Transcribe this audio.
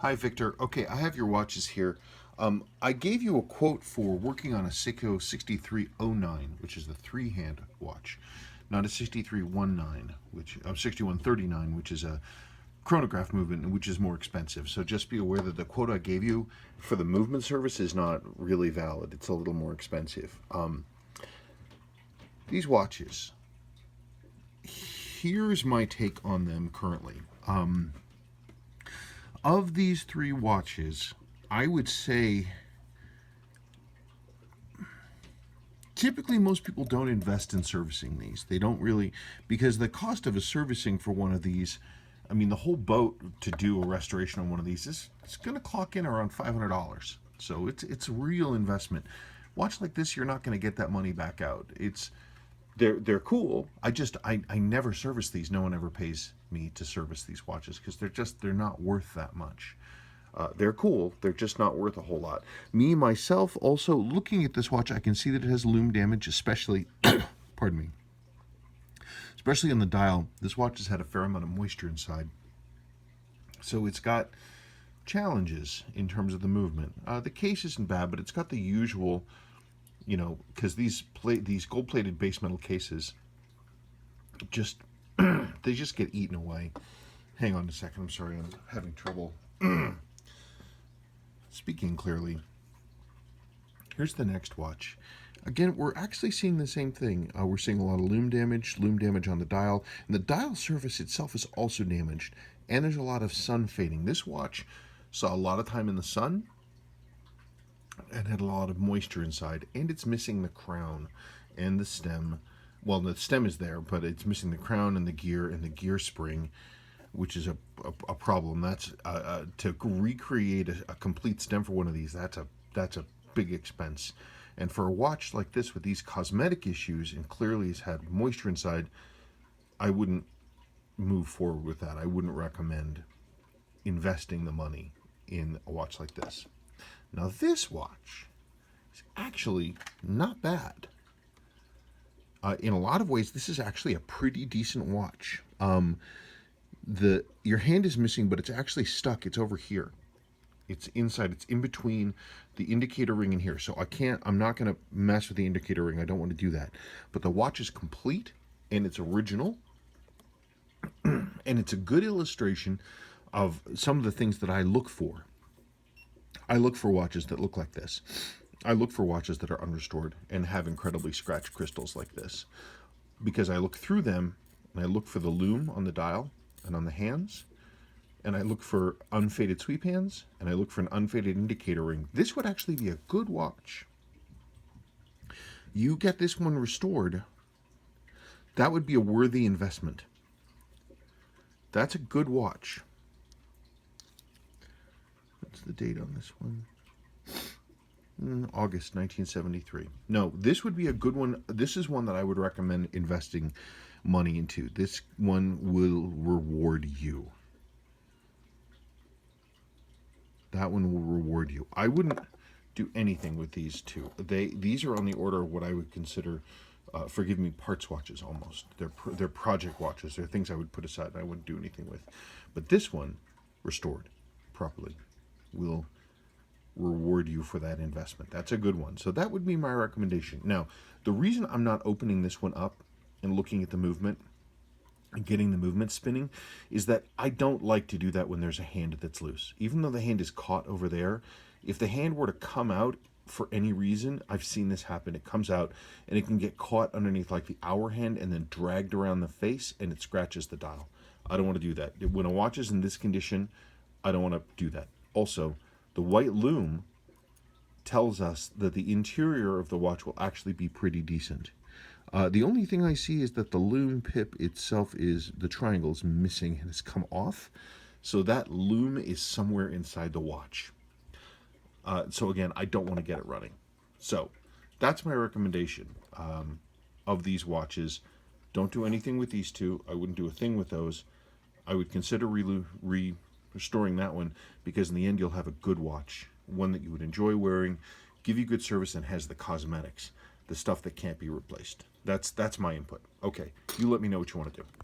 Hi, Victor. Okay, I have your watches here. I gave you a quote for working on a Seiko 6309, which is the three-hand watch, not a 6319, which 6139, which is a chronograph movement, which is more expensive. So just be aware that the quote I gave you for the movement service is not really valid. It's a little more expensive. These watches. Here's my take on them currently. Of these three watches, I would say typically most people don't invest in servicing these. They don't really, because the cost of a servicing for one of these, I mean, the whole boat to do a restoration on one of these is it's going to clock in around $500. So it's a real investment. Watch like this, you're not going to get that money back out. They're cool. I never service these. No one ever pays me to service these watches because they're not worth that much. They're cool. They're just not worth a whole lot. Me myself, also looking at this watch, I can see that it has lume damage, especially pardon me, especially on the dial. This watch has had a fair amount of moisture inside, so it's got challenges in terms of the movement. The case isn't bad, but it's got the usual, because these gold-plated base metal cases just they just get eaten away. Hang on a second. I'm sorry. I'm having trouble speaking clearly. Here's the next watch. Again, we're actually seeing the same thing. We're seeing a lot of lume damage on the dial, and the dial surface itself is also damaged, and there's a lot of sun fading. This watch saw a lot of time in the sun and had a lot of moisture inside, and it's missing the crown and the stem. Well, the stem is there, but it's missing the crown and the gear spring, which is a problem. That's to recreate a complete stem for one of these. That's a big expense. And for a watch like this with these cosmetic issues and clearly has had moisture inside, I wouldn't move forward with that. I wouldn't recommend investing the money in a watch like this. Now this watch is actually not bad. In a lot of ways, this is actually a pretty decent watch. Your hand is missing, but it's actually stuck. It's over here. It's inside. It's in between the indicator ring and here. So I'm not going to mess with the indicator ring. I don't want to do that. But the watch is complete and it's original. And it's a good illustration of some of the things that I look for. I look for watches that look like this. I look for watches that are unrestored and have incredibly scratched crystals like this, because I look through them and I look for the lume on the dial and on the hands, and I look for unfaded sweep hands, and I look for an unfaded indicator ring. This would actually be a good watch. You get this one restored, that would be a worthy investment. That's a good watch. What's the date on this one? August 1973. No, this would be a good one. This is one that I would recommend investing money into. This one will reward you. That one will reward you. I wouldn't do anything with these two. These are on the order of what I would consider, forgive me, parts watches almost. They're project watches. They're things I would put aside and I wouldn't do anything with. But this one, restored properly, will reward you for that investment. That's a good one. So that would be my recommendation. Now, the reason I'm not opening this one up and looking at the movement and getting the movement spinning is that I don't like to do that when there's a hand that's loose. Even though the hand is caught over there, if the hand were to come out for any reason, I've seen this happen. It comes out and it can get caught underneath like the hour hand and then dragged around the face and it scratches the dial. I don't want to do that. When a watch is in this condition, I don't want to do that. Also, the white lume tells us that the interior of the watch will actually be pretty decent. The only thing I see is that the lume pip itself the triangle is missing and has come off. So that lume is somewhere inside the watch. So again, I don't want to get it running. So that's my recommendation of these watches. Don't do anything with these two. I wouldn't do a thing with those. I would consider restoring that one, because in the end you'll have a good watch, one that you would enjoy wearing, give you good service, and has the cosmetics, the stuff that can't be replaced. That's my input. Okay, you let me know what you want to do.